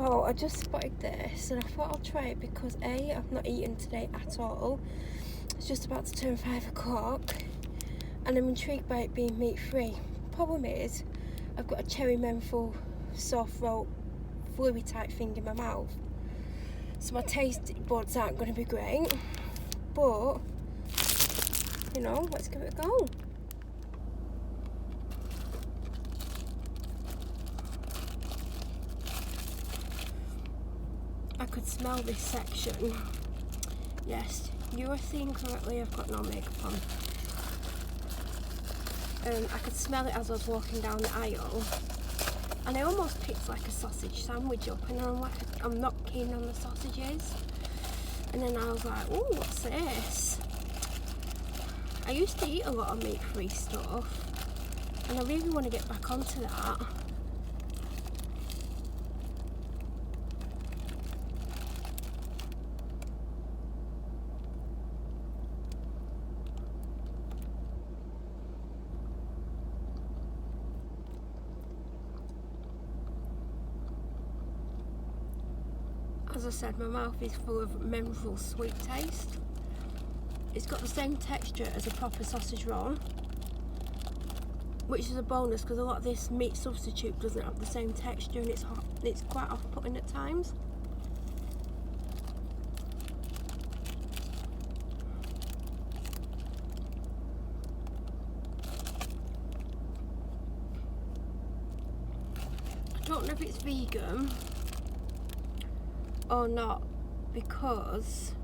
So I just spotted this and I thought I'll try it because A, I've not eaten today at all. It's just about to turn 5 o'clock and I'm intrigued by it being meat free. Problem is, I've got a cherry menthol sore throat fluey type thing in my mouth. So my taste buds aren't going to be great. But, you know, let's give it a go. I could smell this section. Yes, you are seeing correctly, I've got no makeup on. I could smell it as I was walking down the aisle. And I almost picked like a sausage sandwich up and I'm like, I'm not keen on the sausages. And then I was like, oh, what's this? I used to eat a lot of meat-free stuff. And I really want to get back onto that. As I said, my mouth is full of menthol sweet taste. It's got the same texture as a proper sausage roll, which is a bonus because a lot of this meat substitute doesn't have the same texture and it's quite off-putting at times. I don't know if it's vegan or not because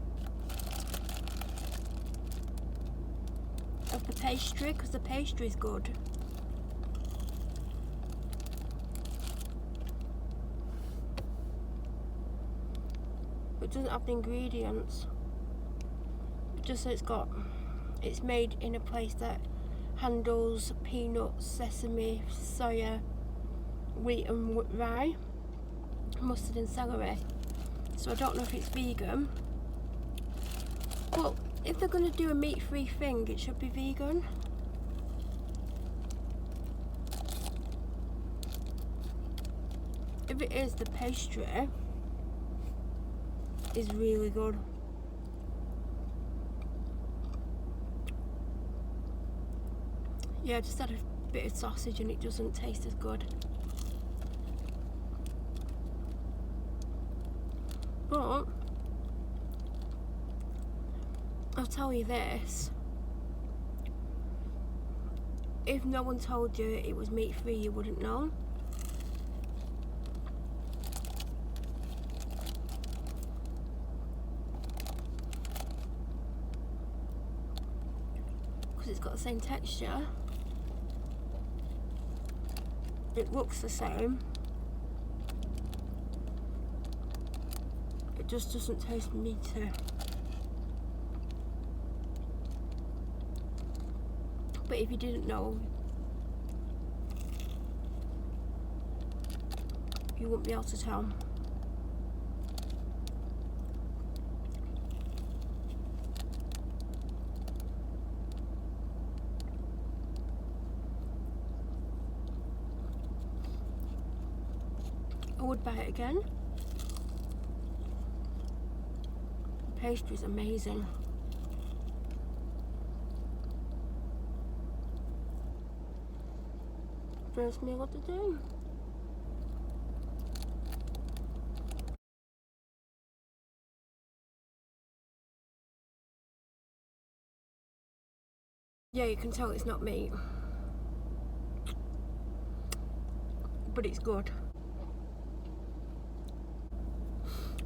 of the pastry, because the pastry is good. It doesn't have the ingredients. It just says it's made in a place that handles peanuts, sesame, soya, wheat and rye, mustard and celery. So I don't know if it's vegan, but if they're going to do a meat-free thing, it should be vegan. If it is, the pastry is really good. Yeah, I just had a bit of sausage and it doesn't taste as good. But I'll tell you this, if no one told you it was meat free, you wouldn't know. Because it's got the same texture. It looks the same. It just doesn't taste meaty. But if you didn't know, you wouldn't be able to tell. I would buy it again. The pastry's amazing. First meal of the day. Yeah, you can tell it's not meat, but it's good.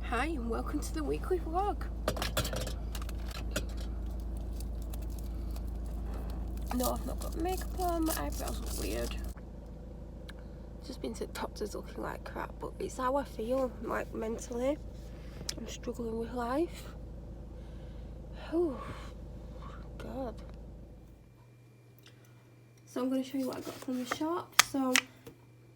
Hi and welcome to the weekly vlog. No, I've not got makeup on, my eyebrows look weird. Just been to the doctors looking like crap, but it's how I feel, like mentally. I'm struggling with life. Oh, God. So I'm going to show you what I got from the shop. So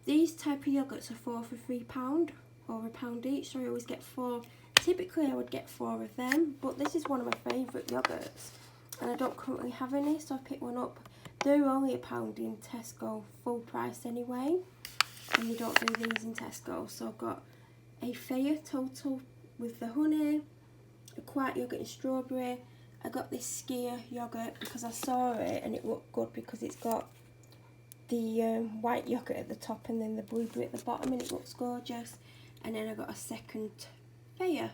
these type of yogurts are 4 for £3 or £1 each. So I always get 4. Typically I would get 4 of them, but this is one of my favourite yogurts and I don't currently have any, so I picked one up. They're only £1 in Tesco, full price anyway, and you don't do these in Tesco. So I've got a Faya Total with the honey, a quiet yogurt and strawberry. I got this Skyr yogurt because I saw it and it looked good because it's got the white yogurt at the top and then the blueberry at the bottom, and it looks gorgeous. And then I got a second Faya.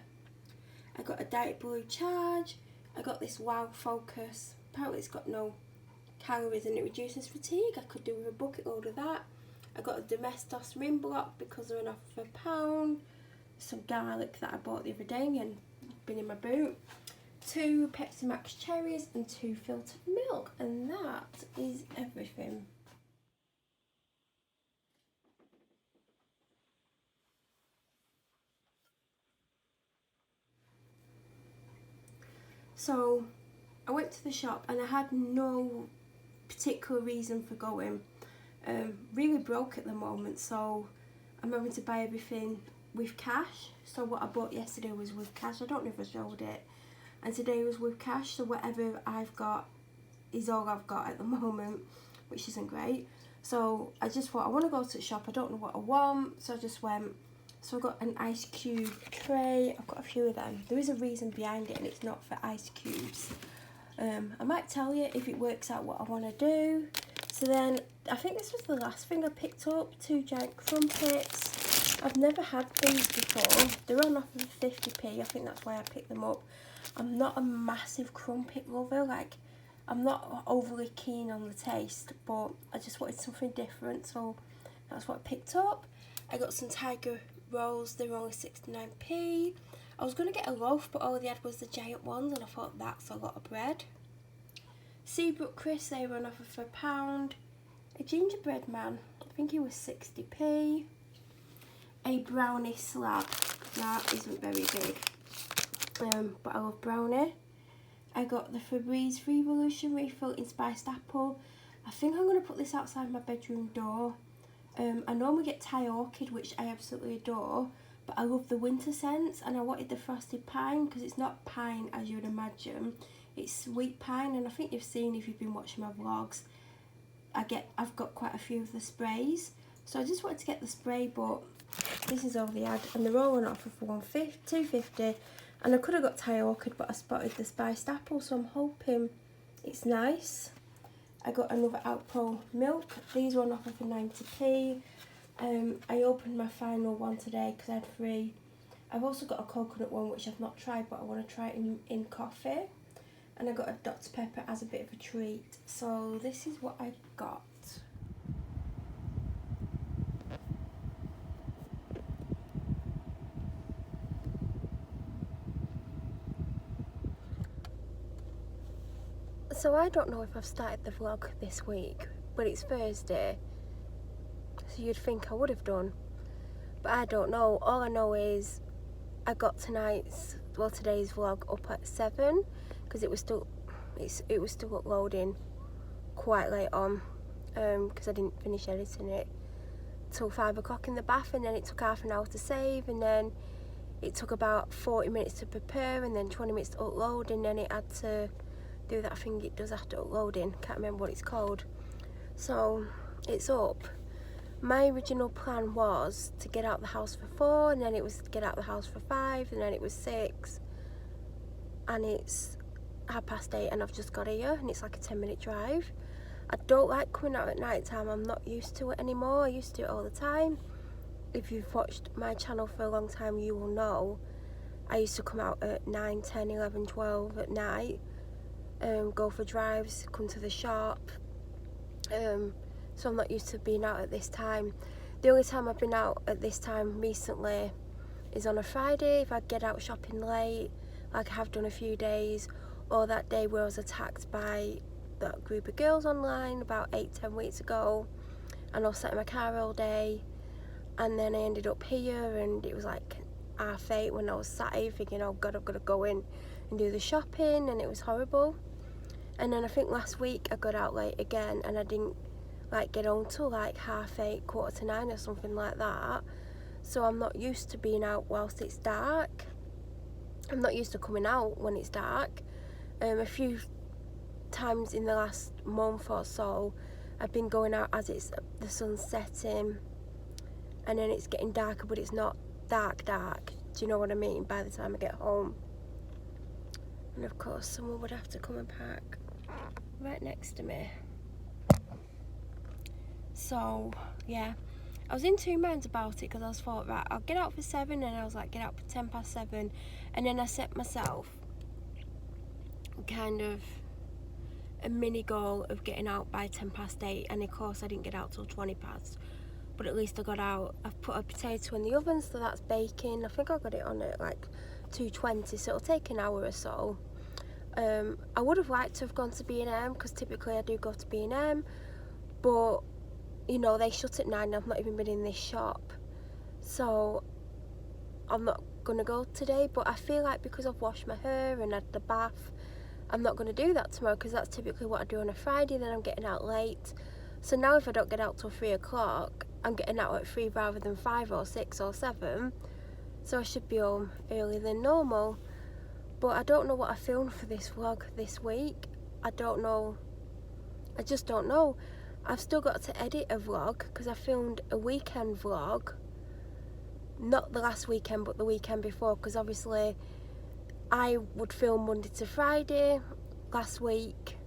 I got a Diet Blue Charge. I got this Wow Focus. Apparently it's got no calories and it reduces fatigue. I could do with a bucket load of that. I got a Domestos Rim Block because they're on offer for £1. Some garlic that I bought the other day and been in my boot. 2 Pepsi Max cherries and 2 filtered milk, and that is everything. So I went to the shop and I had no particular reason for going. Really broke at the moment, so I'm having to buy everything with cash. So what I bought yesterday was with cash. I don't know if I showed it. And today was with cash, so whatever I've got is all I've got at the moment, which isn't great. So I just thought, I want to go to the shop, I don't know what I want, so I just went. So I got an ice cube tray. I've got a few of them. There is a reason behind it, and it's not for ice cubes. I might tell you if it works out what I want to do. So then, I think this was the last thing I picked up, 2 giant crumpets. I've never had these before. They're on offer for 50p, I think that's why I picked them up. I'm not a massive crumpet lover, like, I'm not overly keen on the taste, but I just wanted something different, so that's what I picked up. I got some Tiger rolls, they were only 69p. I was going to get a loaf, but all they had was the giant ones, and I thought that's a lot of bread. Seabrook crisps, they were on offer for £1. A gingerbread man, I think he was 60p. A brownie slab, that isn't very big, but I love brownie. I got the Febreze Revolution Refill in Spiced Apple. I think I'm going to put this outside my bedroom door. I normally get Thai Orchid, which I absolutely adore, but I love the winter scents, and I wanted the Frosted Pine because it's not pine as you would imagine, it's sweet pine, and I think you've seen if you've been watching my vlogs, I've got quite a few of the sprays, so I just wanted to get the spray, but this is all they had, and they're all on offer for £2.50, and I could have got Thai Orchid, but I spotted the Spiced Apple, so I'm hoping it's nice. I got another Outpro milk. These were on offer for 90p. I opened my final one today because I had 3. I've also got a coconut one which I've not tried, but I want to try it in coffee. And I got a Dr Pepper as a bit of a treat. So this is what I got. So I don't know if I've started the vlog this week, but it's Thursday, so you'd think I would have done, but I don't know. All I know is I got today's vlog up at 7 because it was still uploading quite late on, because I didn't finish editing it till 5 o'clock in the bath, and then it took half an hour to save, and then it took about 40 minutes to prepare, and then 20 minutes to upload, and then it had to do that thing it does after uploading, can't remember what it's called. So it's up. My original plan was to get out the house for 4, and then it was to get out the house for 5, and then it was 6, and it's 8:30, and I've just got here, and it's like a 10-minute drive. I don't like coming out at night time. I'm not used to it anymore. I used to do it all the time. If you've watched my channel for a long time, you will know I used to come out at 9, 10, 11, 12 at night, go for drives, come to the shop, so I'm not used to being out at this time. The only time I've been out at this time recently is on a Friday, if I get out shopping late, like I have done a few days, or that day where I was attacked by that group of girls online about 8-10 weeks ago, and I was sat in my car all day, and then I ended up here, and it was like 8:30 when I was sat here thinking, oh god, I've got to go in and do the shopping, and it was horrible. And then I think last week I got out late again, and I didn't like get home till like 8:30, 8:45 or something like that. So I'm not used to being out whilst it's dark. I'm not used to coming out when it's dark. A few times in the last month or so I've been going out as the sun's setting, and then it's getting darker, but it's not dark. Do you know what I mean? By the time I get home. And of course someone would have to come and park right next to me. So yeah, I was in two minds about it because I was thought, right, I'll get out for 7, and I was like, get out for 7:10, and then I set myself kind of a mini goal of getting out by 8:10, and of course I didn't get out till 20 past, but at least I got out. I've put a potato in the oven, so that's baking. I think I got it on at like 220, so it'll take an hour or so. I would have liked to have gone to B&M because typically I do go to B&M, but you know, they shut at 9 and I've not even been in this shop, so I'm not gonna go today. But I feel like because I've washed my hair and had the bath, I'm not gonna do that tomorrow because that's typically what I do on a Friday. Then I'm getting out late, so now if I don't get out till 3 o'clock, I'm getting out at 3 rather than 5 or 6 or 7, so I should be home earlier than normal. But I don't know what I filmed for this vlog this week. I don't know, I just don't know. I've still got to edit a vlog because I filmed a weekend vlog, not the last weekend but the weekend before, because obviously I would film Monday to Friday last week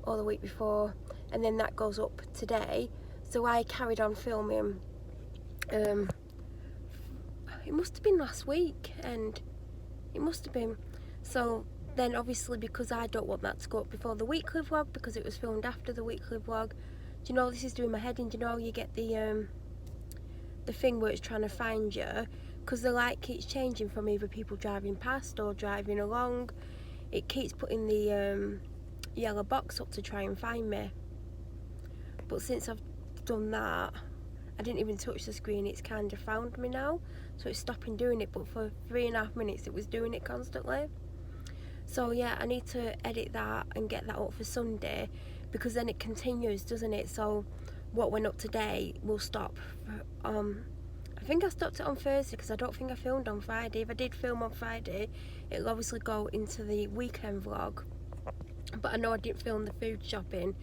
or the week before, and then that goes up today. So I carried on filming, it must have been last week, and it must have been. So then obviously, because I don't want that to go up before the weekly vlog because it was filmed after the weekly vlog, do you know, this is doing my head in. Do you know you get the thing where it's trying to find you, because the light keeps changing from either people driving past or driving along. It keeps putting the yellow box up to try and find me. But since I've done that, I didn't even touch the screen, it's kind of found me now, so it's stopping doing it. But for 3.5 minutes it was doing it constantly. So yeah, I need to edit that and get that up for Sunday, because then it continues, doesn't it? So what went up today will stop. I think I stopped it on Thursday because I don't think I filmed on Friday. If I did film on Friday, it'll obviously go into the weekend vlog. But I know I didn't film the food shopping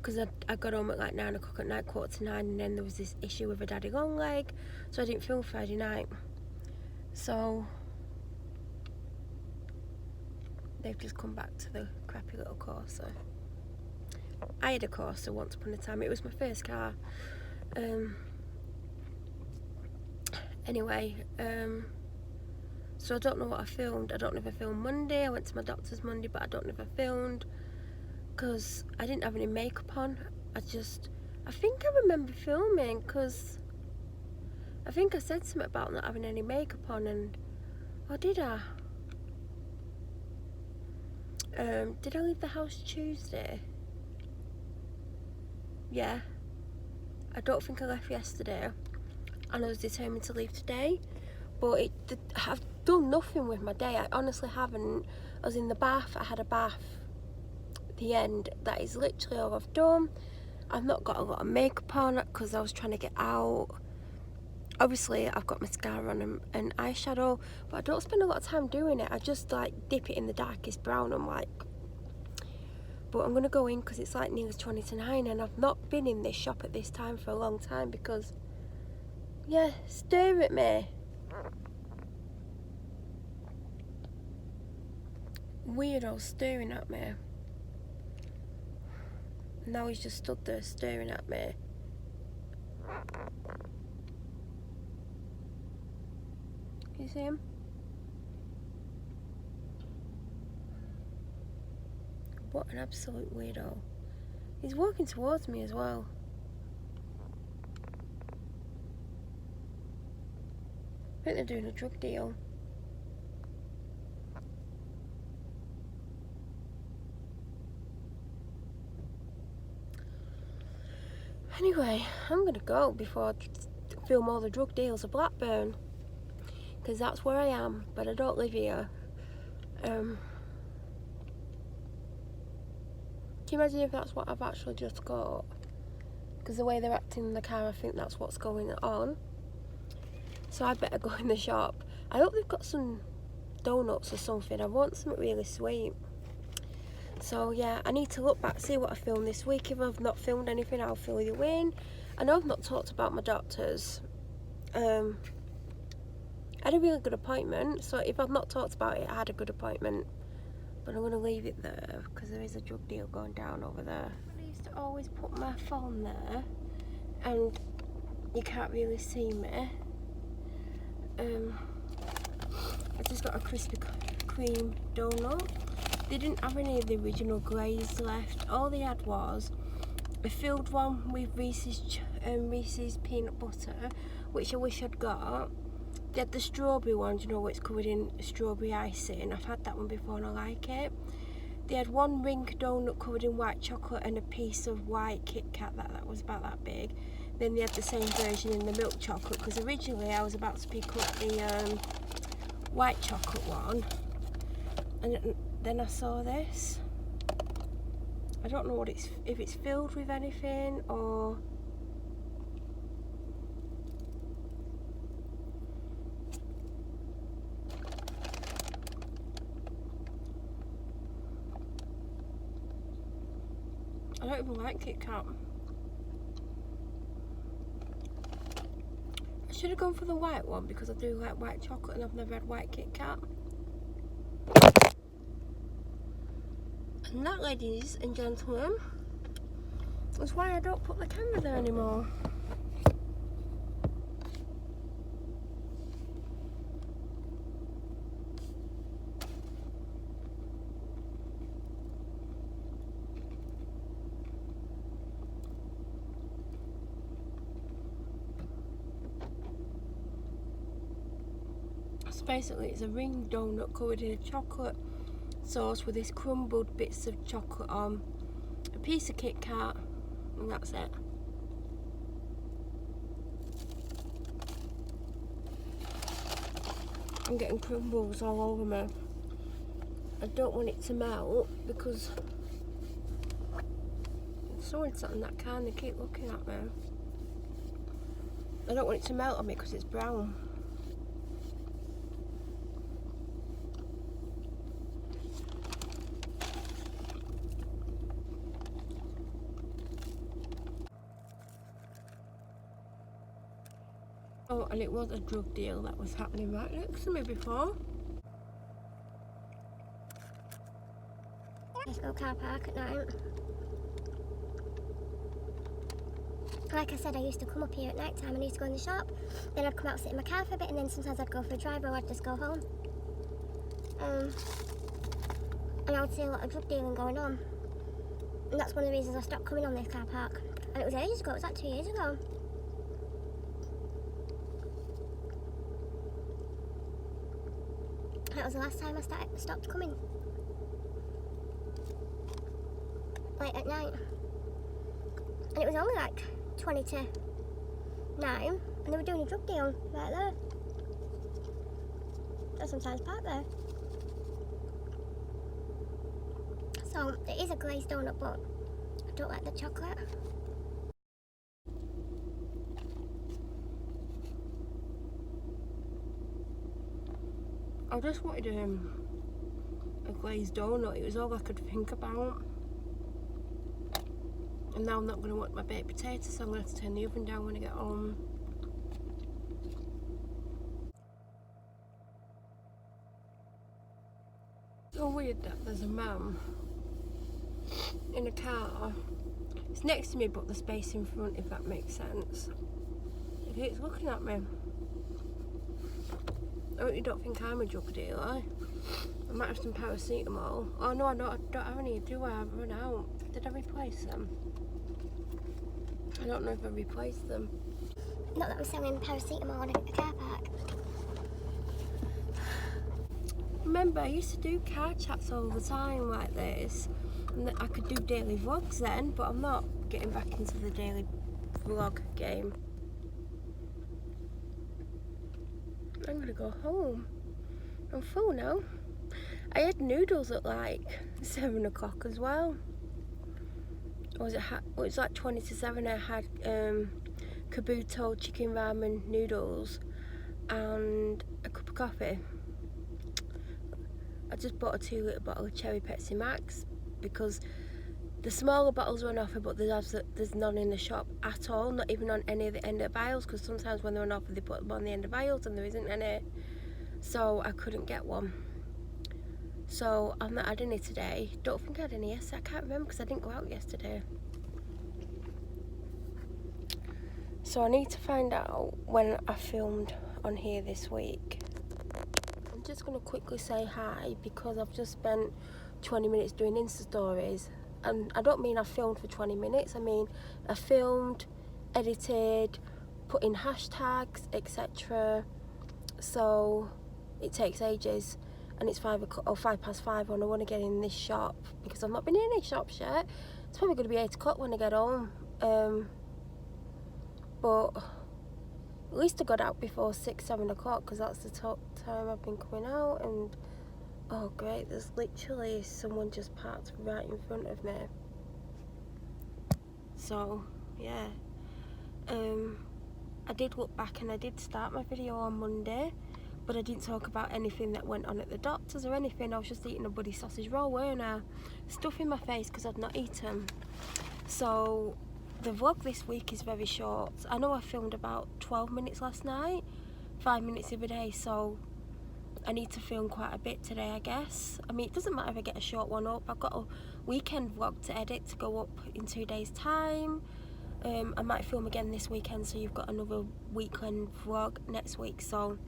because I got home at like 9 o'clock at night, 8:45, and then there was this issue with a daddy long leg, so I didn't film Friday night. So they've just come back to the crappy little Corsa. I had a Corsa once upon a time. It was my first car. Anyway, so I don't know what I filmed. I don't know if I filmed Monday. I went to my doctor's Monday, but I don't know if I filmed because I didn't have any makeup on. I think I remember filming because I think I said something about not having any makeup on, and did I? Did I leave the house Tuesday? Yeah. I don't think I left yesterday, and I was determined to leave today, but I've done nothing with my day. I honestly haven't. I was in the bath, I had a bath at the end. That is literally all I've done. I've not got a lot of makeup on because I was trying to get out. Obviously I've got mascara on and eyeshadow, but I don't spend a lot of time doing it. I just like dip it in the darkest brown. I'm like, but I'm gonna go in because it's like nearly 20 to 9 and I've not been in this shop at this time for a long time because, yeah, stare at me. Weirdo staring at me. Now he's just stood there staring at me. Can you see him? What an absolute weirdo. He's walking towards me as well. I think they're doing a drug deal. Anyway, I'm gonna go before I film all the drug deals of Blackburn, because that's where I am, but I don't live here. Can you imagine if that's what I've actually just got? Because the way they're acting in the car, I think that's what's going on. So I better go in the shop. I hope they've got some donuts or something. I want something really sweet. So yeah, I need to look back, see what I filmed this week. If I've not filmed anything, I'll fill you in. I know I've not talked about my doctors. I had a really good appointment, so if I've not talked about it, I had a good appointment. But I'm going to leave it there because there is a drug deal going down over there. I used to always put my phone there and you can't really see me. I just got a Krispy Kreme donut. They didn't have any of the original glaze left. All they had was a filled one with Reese's peanut butter, which I wish I'd got. They had the strawberry one, you know, where it's covered in strawberry icing. I've had that one before and I like it. They had one ring donut covered in white chocolate and a piece of white Kit Kat that was about that big. Then they had the same version in the milk chocolate, because originally I was about to pick up the white chocolate one, and then I saw this. I don't know what if it's filled with anything or... I don't even like Kit Kat. I should have gone for the white one because I do like white chocolate and I've never had white Kit Kat. And that, ladies and gentlemen, is why I don't put the camera there anymore. So basically it's a ring donut covered in a chocolate sauce with these crumbled bits of chocolate on, a piece of Kit Kat, and that's it. I'm getting crumbles all over me. I don't want it to melt because someone sat in that car and they keep looking at me. I don't want it to melt on me because it's brown. Oh, and it was a drug deal that was happening right next to me before. There's no car park at night. Like I said, I used to come up here at night time and I used to go in the shop. Then I'd come out, sit in my car for a bit, and then sometimes I'd go for a drive or I'd just go home. And I would see a lot of drug dealing going on. And that's one of the reasons I stopped coming on this car park. And it was ages ago, it was like 2 years ago. That was the last time I stopped coming. Late at night. And it was only like 20 to 9, and they were doing a drug deal right there. I sometimes park there. So it is a glazed donut, but I don't like the chocolate. I just wanted a glazed donut. It was all I could think about. And now I'm not going to want my baked potatoes, so I'm going to have to turn the oven down when I get home. It's so weird that there's a man in a car. It's next to me, but the space in front, if that makes sense. It's looking at me. I hope you don't think I'm a drug dealer. I might have some paracetamol. Oh no, I don't have any, do I? I've run out. Did I replace them? I don't know if I replaced them. Not that we're selling paracetamol in a car park. Remember, I used to do car chats all the time like this. And I could do daily vlogs then, but I'm not getting back into the daily vlog game. I'm gonna go home. I'm full now. I had noodles at like 7 o'clock as well. Or was it? It was like 20 to 7. I had Kabuto chicken ramen noodles and a cup of coffee. I just bought a 2 litre bottle of cherry Pepsi Max because The smaller bottles are on offer, but there's none in the shop at all, not even on any of the end of aisles, because sometimes when they're on offer they put them on the end of aisles and there isn't any, so I couldn't get one. So I've not had any today. Don't think I had any yesterday, I can't remember because I didn't go out yesterday. So I need to find out when I filmed on here this week. I'm just going to quickly say hi because I've just spent 20 minutes doing Insta stories. And I don't mean I filmed for 20 minutes, I mean I filmed, edited, put in hashtags, etc. So it takes ages, and it's 5:05 and I want to get in this shop because I've not been in any shops yet. It's probably going to be 8 o'clock when I get home. But at least I got out before 6-7 o'clock because that's the time I've been coming out. And oh great, there's literally someone just parked right in front of me. So yeah, I did look back and I did start my video on Monday, but I didn't talk about anything that went on at the doctor's or anything. I was just eating a buddy sausage roll, weren't I? Stuff in my face because I'd not eaten. So the vlog this week is very short. I know I filmed about 12 minutes last night, 5 minutes every day, so I need to film quite a bit today, I guess. I mean, it doesn't matter if I get a short one up. I've got a weekend vlog to edit to go up in 2 days' time. I might film again this weekend, so you've got another weekend vlog next week. So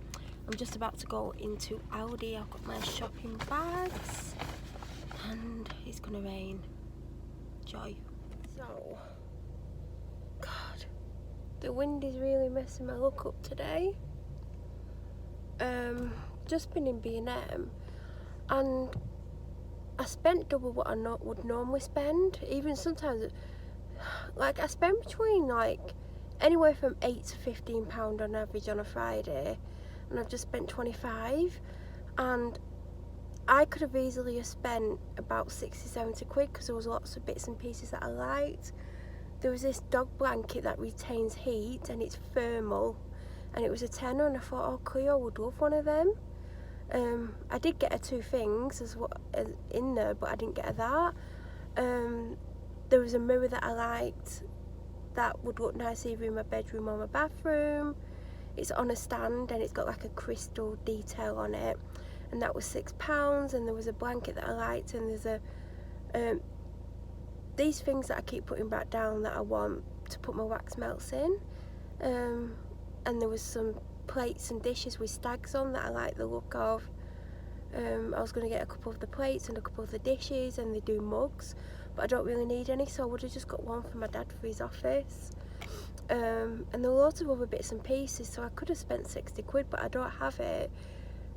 I'm just about to go into Aldi. I've got my shopping bags and it's gonna rain. Joy. So, God, the wind is really messing my look up today. Just been in B&M and I spent double what I would normally spend. Even sometimes, like I spend between like anywhere from £8 to £15 on average on a Friday, and I've just spent 25. And I could have easily have spent about 60-70 quid because there was lots of bits and pieces that I liked. There was this dog blanket that retains heat and it's thermal, and it was a tenner, and I thought, oh, Cleo would love one of them. I did get her 2 things as in there, but I didn't get her that. There was a mirror that I liked that would look nice either in my bedroom or my bathroom. It's on a stand and it's got like a crystal detail on it, and that was £6. And there was a blanket that I liked, and there's a these things that I keep putting back down that I want to put my wax melts in. And there was some plates and dishes with stags on that I like the look of. I was going to get a couple of the plates and a couple of the dishes, and they do mugs, but I don't really need any, so I would have just got one for my dad for his office. And there were lots of other bits and pieces, so I could have spent 60 quid, but I don't have it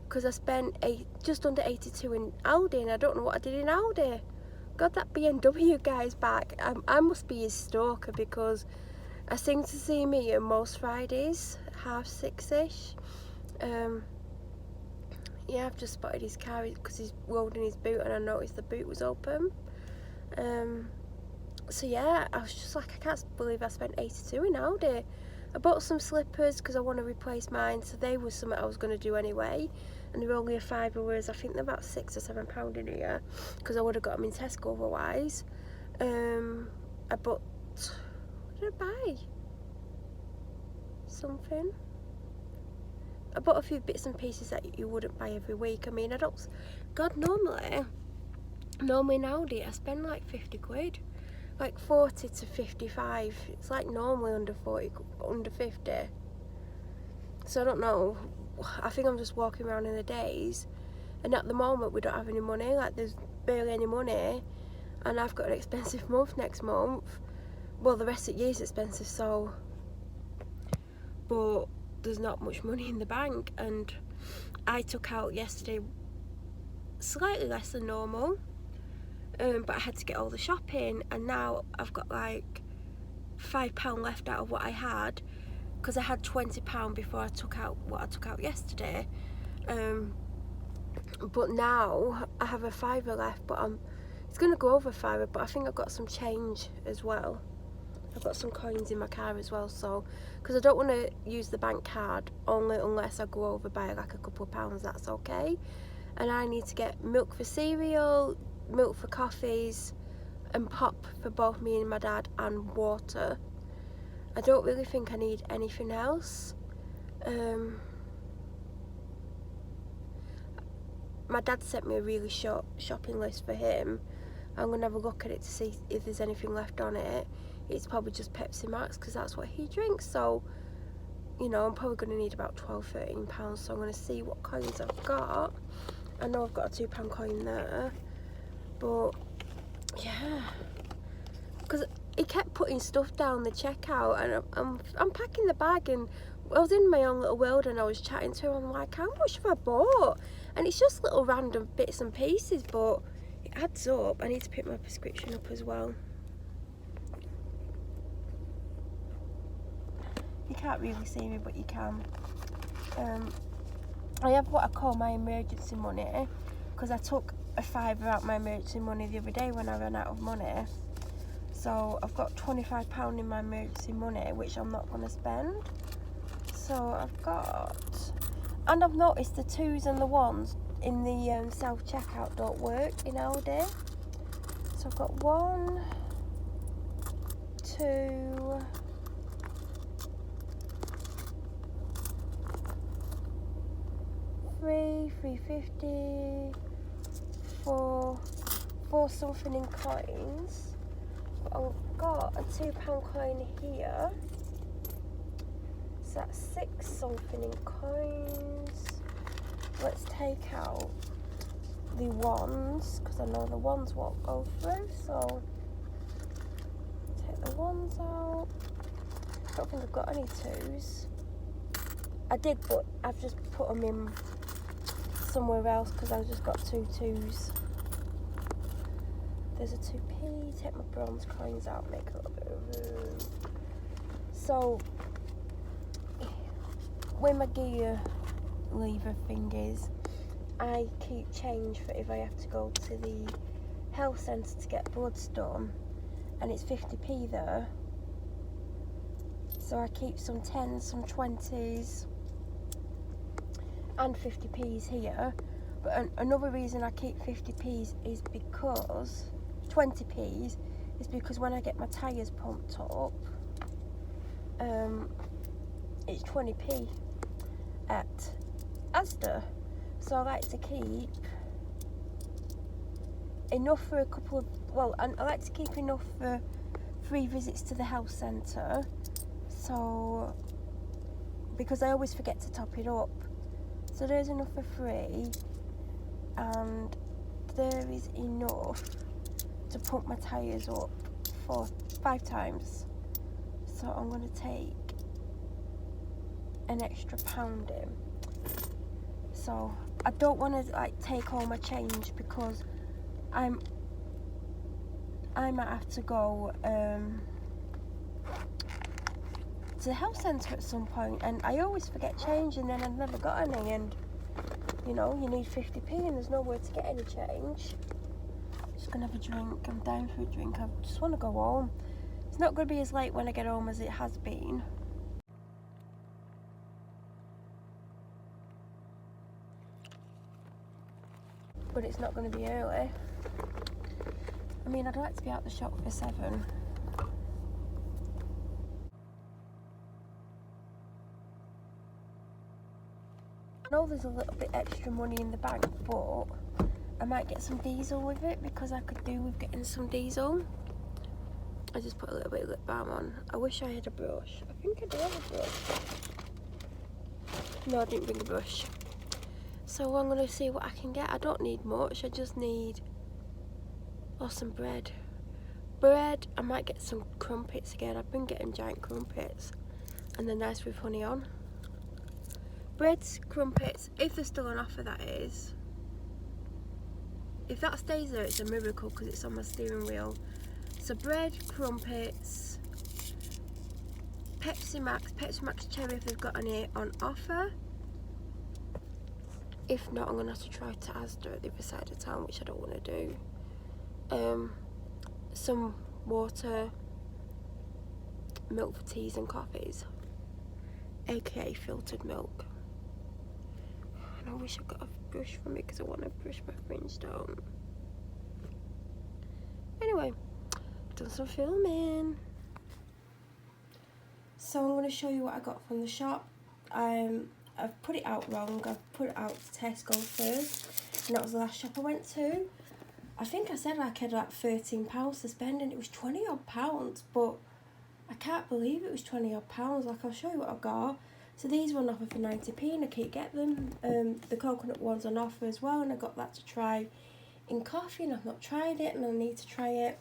because I spent just under 82 in Aldi, and I don't know what I did in Aldi. Got that BMW guy's back. I must be his stalker because I seem to see me on most Fridays, 6:30ish. Yeah, I've just spotted his car because he's loading his boot, and I noticed the boot was open. So yeah, I was just like, I can't believe I spent 82 in Aldi. I bought some slippers because I want to replace mine, so they were something I was going to do anyway, and they were only a £5, whereas I think they're about £6 or £7 in here because I would have got them in Tesco otherwise. I bought, what did I buy? Something. I bought a few bits and pieces that you wouldn't buy every week. I mean, I don't, God, normally in Aldi I spend like 50 quid, like 40 to 55. It's like normally under 40, under 50. So I don't know, I think I'm just walking around in the days, and at the moment we don't have any money, like there's barely any money, and I've got an expensive month next month. Well, the rest of the year's expensive, so, but there's not much money in the bank. And I took out yesterday slightly less than normal, but I had to get all the shopping, and now I've got like £5 left out of what I had because I had £20 before I took out what I took out yesterday. But now I have a £5 left, but it's gonna go over £5, but I think I've got some change as well. I've got some coins in my car as well, so because I don't want to use the bank card only unless I go over by like a couple of pounds, that's okay. And I need to get milk for cereal, milk for coffees, and pop for both me and my dad, and water. I don't really think I need anything else. My dad sent me a really short shopping list for him. I'm going to have a look at it to see if there's anything left on it. It's probably just Pepsi Max because that's what he drinks, so you know, I'm probably going to need about £12–13, so I'm going to see what coins I've got. I know I've got a £2 coin there, but yeah, because he kept putting stuff down the checkout, and I'm packing the bag, and I was in my own little world, and I was chatting to him. I'm like, how much have I bought? And it's just little random bits and pieces, but it adds up. I need to pick my prescription up as well. You can't really see me, but you can. I have what I call my emergency money, because I took a £5 out my emergency money the other day when I ran out of money. So I've got £25 in my emergency money, which I'm not going to spend. So I've got, and I've noticed the 2s and the 1s in the self-checkout don't work in Aldi. So I've got 1, 2, 3, 3.50, 4 something in coins. But I've got a £2 coin here. So that's 6 something in coins. Let's take out the 1s, because I know the 1s won't go through, so take the 1s out. I don't think I've got any 2s. I did, but I've just put them in somewhere else because I've just got 2 2s. There's a 2p. Take my bronze coins out, make a little bit of room. So where my gear lever thing is, I keep change for if I have to go to the health centre to get bloods done, and it's 50p there. So I keep some 10s, some 20s, and 50p's here. But another reason I keep 50p's is because 20p's is because when I get my tyres pumped up, it's 20p at Asda. So I like to keep enough for a couple of, well, I like to keep enough for 3 visits to the health centre. So, because I always forget to top it up. So there's enough for 3, and there is enough to pump my tyres up for 5 times. So I'm going to take an extra £1 in. So I don't want to like take all my change, because I might have to go to the health centre at some point, and I always forget change, and then I've never got any, and you know, you need 50p and there's nowhere to get any change. Just gonna have a drink. I'm down for a drink. I just want to go home. It's not going to be as late when I get home as it has been. But it's not going to be early. I mean, I'd like to be out the shop for 7. I know there's a little bit extra money in the bank, but I might get some diesel with it, because I could do with getting some diesel. I just put a little bit of lip balm on. I wish I had a brush. I think I do have a brush. No, I didn't bring a brush. So I'm going to see what I can get. I don't need much. I just need some bread. Bread, I might get some crumpets again. I've been getting giant crumpets, and they're nice with honey on. Breads, crumpets, if they're still on offer, that is. If that stays there, it's a miracle, because it's on my steering wheel. So bread, crumpets, Pepsi Max Cherry if they've got any on offer. If not, I'm going to have to try to Asda at the other side of town, which I don't want to do. Some water, milk for teas and coffees, aka filtered milk. And I wish I got a brush for me, because I want to brush my fringe down. Anyway, done some filming. So I'm going to show you what I got from the shop. I've put it out wrong. I've put it out to Tesco first, and that was the last shop I went to. I think I said like I had like £13 to spend, and it was £20 odd, but I can't believe it was £20 odd. Like, I'll show you what I got. So these were on offer for 90p, and I keep getting them. The coconut one's on offer as well, and I got that to try in coffee, and I've not tried it, and I need to try it.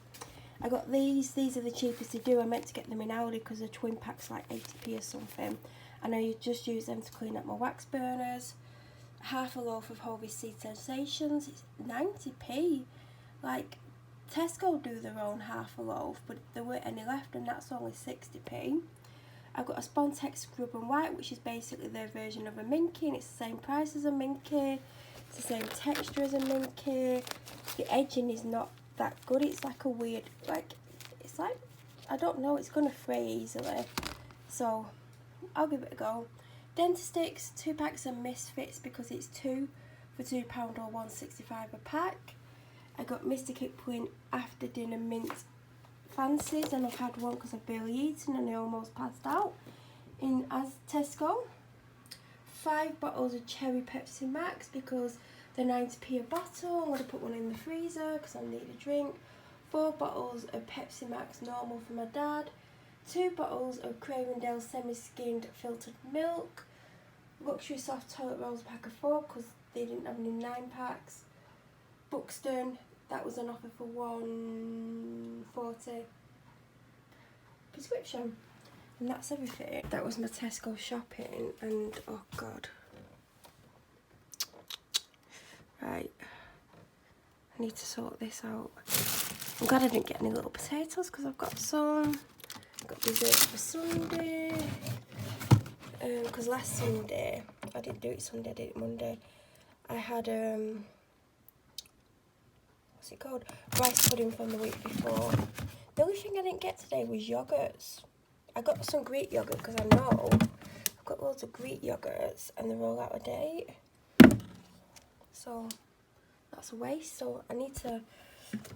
I got these are the cheapest to do. I meant to get them in Aldi because the twin pack's like 80p or something, and I just use them to clean up my wax burners. Half a loaf of whole wheat seed sensations, it's 90p. Like, Tesco do their own half a loaf, but there weren't any left, and that's only 60p. I've got a Spontex Scrub and White, which is basically their version of a Minky, and it's the same price as a Minky. It's the same texture as a Minky. The edging is not that good. It's like a weird, it's like, I don't know, it's going to fray easily. So, I'll give it a go. Dentastix, 2 packs of Misfits, because it's 2 for £2 or £1.65 a pack. I got Mr. Kipling After Dinner Mint Fancies, and I've had one because I've barely eaten and I almost passed out in Tesco. 5 bottles of Cherry Pepsi Max because they're 90p a bottle. I'm going to put one in the freezer because I need a drink. 4 bottles of Pepsi Max normal for my dad. 2 bottles of Cravendale semi-skimmed filtered milk. Luxury Soft Toilet Rolls pack of 4 because they didn't have any 9 packs. Buxton, that was on offer for £1.40 prescription, and that's everything. That was my Tesco shopping, and oh god, right, I need to sort this out. I'm glad I didn't get any little potatoes because I've got some. I've got dessert for Sunday, because last Sunday, I didn't do it Sunday, I did it Monday. I had what's it called? Rice pudding from the week before. The only thing I didn't get today was yogurts. I got some Greek yogurt because I know I've got loads of Greek yogurts and they're all out of date. So that's a waste. So I need to,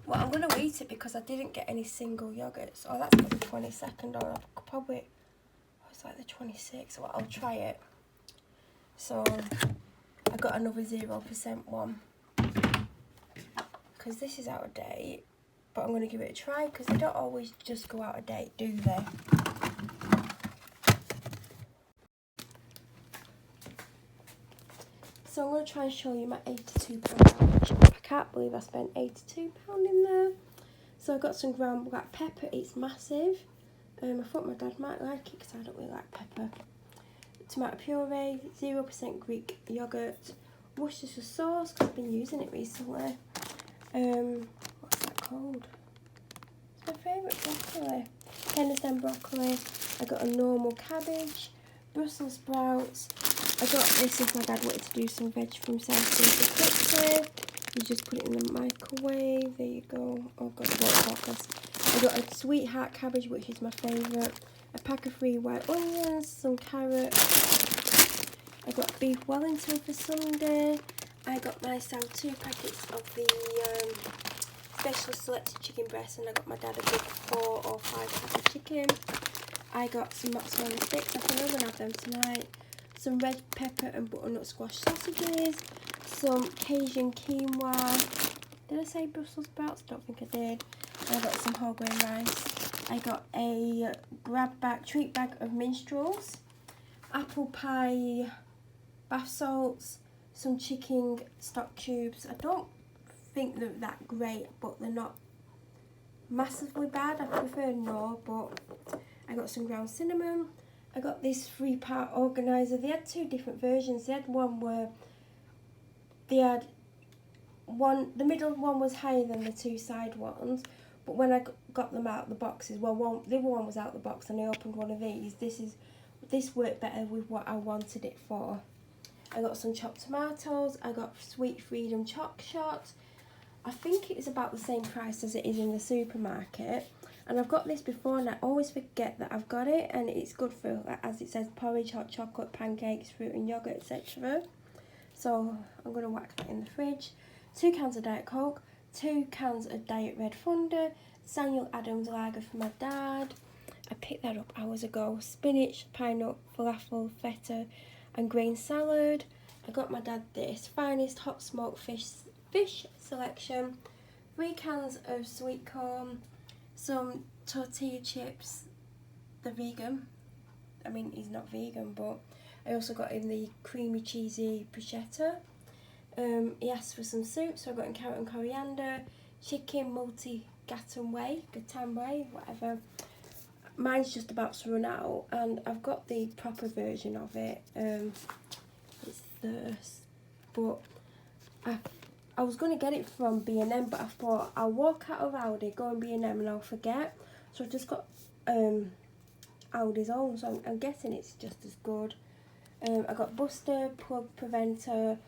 well, I'm going to eat it because I didn't get any single yogurts. Oh, that's got the 22nd on. I could probably, oh, it's like the 26th. Well, I'll try it. So I got another 0% one, because this is out of date, but I'm going to give it a try because they don't always just go out of date, do they? So I'm going to try and show you my £82 voucher. I can't believe I spent £82 in there. So I got some ground black pepper. It's massive. I thought my dad might like it because I don't really like pepper. Tomato puree, 0% Greek yogurt, Worcestershire sauce because I've been using it recently. What's that called? It's my favourite broccoli. Henderson broccoli. I got a normal cabbage, Brussels sprouts. I got this if my dad wanted to do some veg for himself super quickly. You just put it in the microwave. There you go. Oh god, I won't focus. I got a sweetheart cabbage, which is my favourite. A pack of 3 white onions, some carrots. I got beef Wellington for Sunday. I got myself 2 packets of the special selected chicken breast, and I got my dad a big 4 or 5 pack of chicken. I got some mozzarella sticks. I think I'm going to have them tonight. Some red pepper and butternut squash sausages. Some Cajun quinoa. Did I say Brussels sprouts? Don't think I did. I got some whole grain rice. I got a treat bag of minstrels. Apple pie, bath salts, some chicken stock cubes. I don't think they're that great, but they're not massively bad. I prefer no, but I got some ground cinnamon. I got this 3-part organiser. They had 2 different versions. They had one where they had one, the middle one was higher than the 2 side ones, but when I got them out of the boxes, well, the other one was out of the box and I opened one of these. This worked better with what I wanted it for. I got some chopped tomatoes. I got Sweet Freedom Choc Shot. I think it is about the same price as it is in the supermarket. And I've got this before and I always forget that I've got it, and it's good for, as it says, porridge, hot chocolate, pancakes, fruit and yoghurt, etc. So I'm going to whack that in the fridge. 2 cans of Diet Coke, 2 cans of Diet Red Thunder, Samuel Adams lager for my dad. I picked that up hours ago. Spinach, pineapple, falafel, feta and grain salad. I got my dad this Finest hot smoked fish selection, 3 cans of sweet corn, some tortilla chips. They're vegan. I mean, he's not vegan, but I also got him the creamy cheesy bruschetta. He asked for some soup, so I got him carrot and coriander, chicken multi-gratin way, whatever. Mine's just about to run out, and I've got the proper version of it. It's this, but I was going to get it from B&M, but I thought I'll walk out of Aldi, go in B&M and I'll forget. So I just got Aldi's own, so I'm guessing it's just as good. I got Buster plug preventer,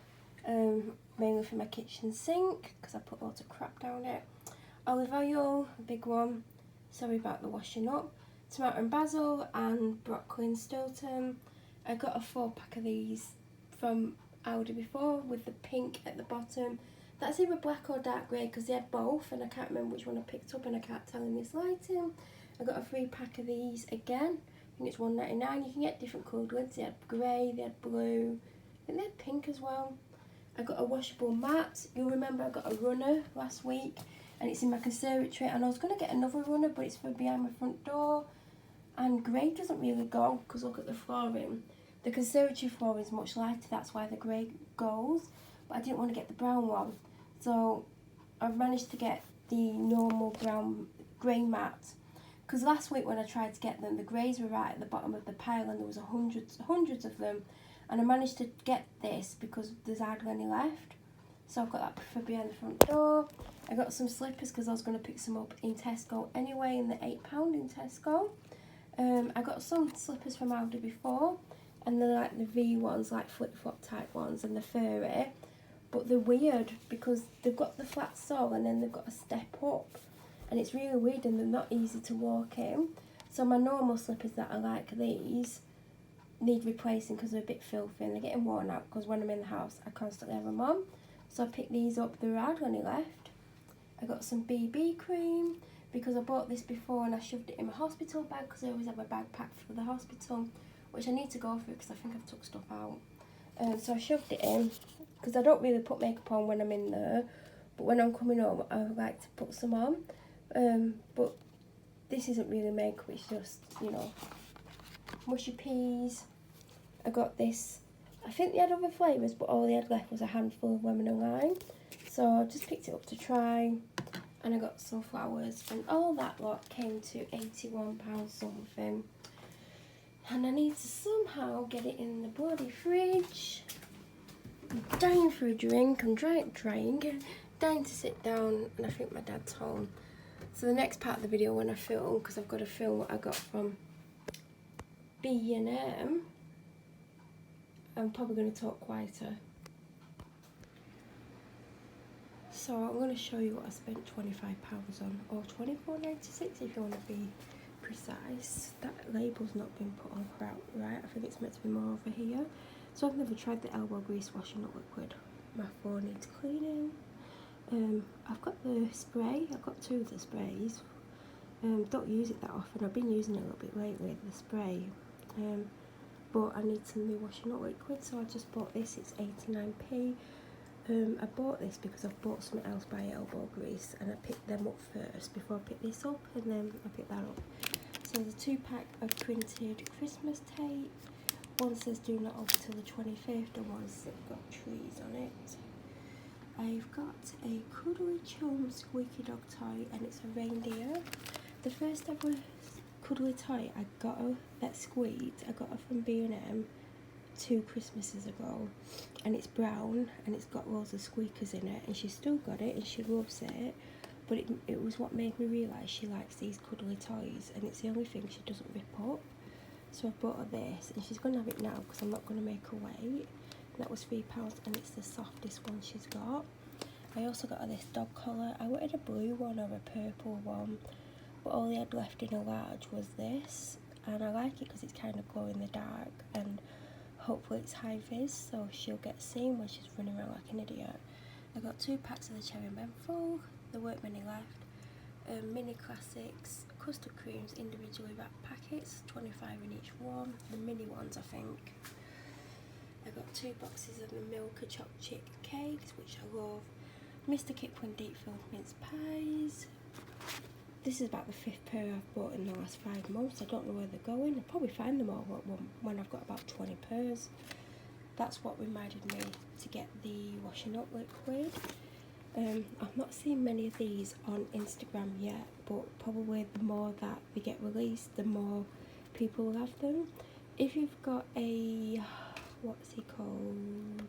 mainly for my kitchen sink because I put lots of crap down it. Olive oil, a big one, sorry about the washing up. Tomato and basil and broccoli and Stilton. I got a 4-pack of these from Aldi before with the pink at the bottom. That's either black or dark grey because they had both and I can't remember which one I picked up and I can't tell in this lighting. I got a 3-pack of these again. I think it's $1.99. You can get different coloured ones. They had grey, they had blue, and they had pink as well. I got a washable mat. You'll remember I got a runner last week and it's in my conservatory, and I was going to get another runner but it's for behind my front door, and grey doesn't really go because look at the flooring. The conservatory floor is much lighter, that's why the grey goes, but I didn't want to get the brown one, so I've managed to get the normal brown grey mat, because last week when I tried to get them, the greys were right at the bottom of the pile and there was hundreds of them, and I managed to get this because there's hardly any left. So I've got that for behind the front door. I got some slippers because I was going to pick some up in Tesco anyway, in the £8 in Tesco. I got some slippers from Aldi before, and they're like the V ones, like flip-flop type ones, and they're furry, but they're weird because they've got the flat sole and then they've got a step up, and it's really weird and they're not easy to walk in. So my normal slippers that are like these need replacing because they're a bit filthy and they're getting worn out because when I'm in the house I constantly have them on. So I picked these up, there are hardly any left. I got some BB cream because I bought this before and I shoved it in my hospital bag because I always have a bag packed for the hospital, which I need to go through because I think I've took stuff out. So I shoved it in because I don't really put makeup on when I'm in there, but when I'm coming home I like to put some on. But this isn't really makeup, it's just, you know, mushy peas. I got this, I think they had other flavours, but all they had left was a handful of lemon and lime. So I just picked it up to try, and I got some flowers, and all that lot came to £81 something. And I need to somehow get it in the bloody fridge. I'm dying for a drink, I'm dying to sit down, and I think my dad's home. So the next part of the video when I film, because I've got to film what I got from B&M, I'm probably going to talk quieter. So I'm going to show you what I spent £25 on, or £24.96 if you want to be precise. That label's not been put on right, I think it's meant to be more over here. So I've never tried the elbow grease washing up liquid. My phone needs cleaning. I've got the spray, I've got 2 of the sprays. Don't use it that often, I've been using it a little bit lately, the spray. But I need some new washing up liquid, so I just bought this, it's 89p. I bought this because I've bought something else by elbow grease, and I picked them up first before I picked this up, and then I picked that up. So there's a 2-pack of printed Christmas tape. One says do not open till the 25th, and one says got trees on it. I've got a Cuddly Chum squeaky dog toy, and it's a reindeer. The first ever cuddly toy I got that squeaked, I got it from B&M 2 Christmases ago, and it's brown and it's got loads of squeakers in it, and she's still got it and she loves it, but it was what made me realise she likes these cuddly toys, and it's the only thing she doesn't rip up. So I bought her this, and she's going to have it now because I'm not going to make her wait. That was £3, and it's the softest one she's got. I also got her this dog collar. I wanted a blue one or a purple one, but all they had left in a large was this, and I like it because it's kind of glow in the dark, and hopefully it's high vis, so she'll get seen when she's running around like an idiot. I got 2 packs of the cherry menthol, there weren't many left. mini classics custard creams individually wrapped packets, 25 in each one, the mini ones I think. I got 2 boxes of the Milka chocolate chip cakes, which I love. Mr. Kipling deep filled mince pies. This is about the 5th pair I've bought in the last 5 months. I don't know where they're going. I'll probably find them all when I've got about 20 pairs. That's what reminded me to get the washing up liquid. I've not seen many of these on Instagram yet, but probably the more that they get released, the more people will have them. If you've got a, what's he called?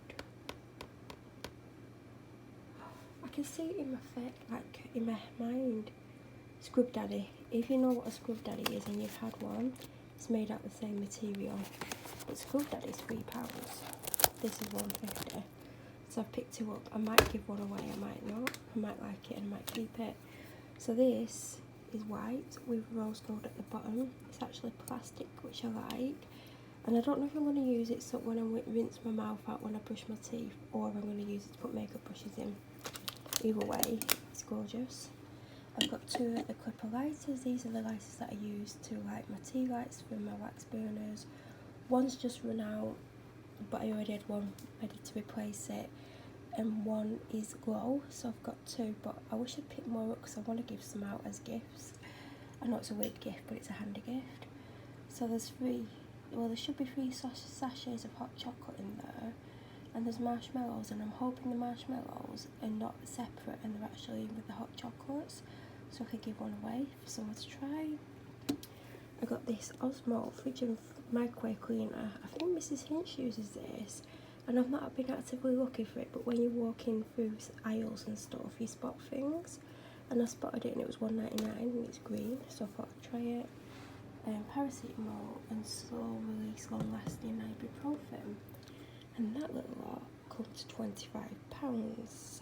I can see it in my face, like in my mind. Scrub Daddy. If you know what a Scrub Daddy is and you've had one, it's made out of the same material. But Scrub Daddy's £3. This is £1.50. So I've picked 2 up. I might give one away, I might not. I might like it and I might keep it. So this is white with rose gold at the bottom. It's actually plastic, which I like. And I don't know if I'm going to use it so when I rinse my mouth out when I brush my teeth, or if I'm going to use it to put makeup brushes in. Either way, it's gorgeous. I've got 2 of the Clipper lighters. These are the lighters that I use to light my tea lights for my wax burners. One's just run out, but I already had one ready to replace it. And one is glow, so I've got 2, but I wish I'd picked more up because I want to give some out as gifts. I know it's a weird gift, but it's a handy gift. So there's 3, well there should be 3 sachets of hot chocolate in there. And there's marshmallows, and I'm hoping the marshmallows are not separate and they're actually with the hot chocolates, so I could give one away for someone to try. I got this Osmo fridge and microwave cleaner. I think Mrs. Hinch uses this, and I've not been actively looking for it, but when you're walking through aisles and stuff, you spot things, and I spotted it and it was £1.99 and it's green, so I thought I'd try it. Paracetamol and slow release long lasting ibuprofen. And that little lot comes to £25.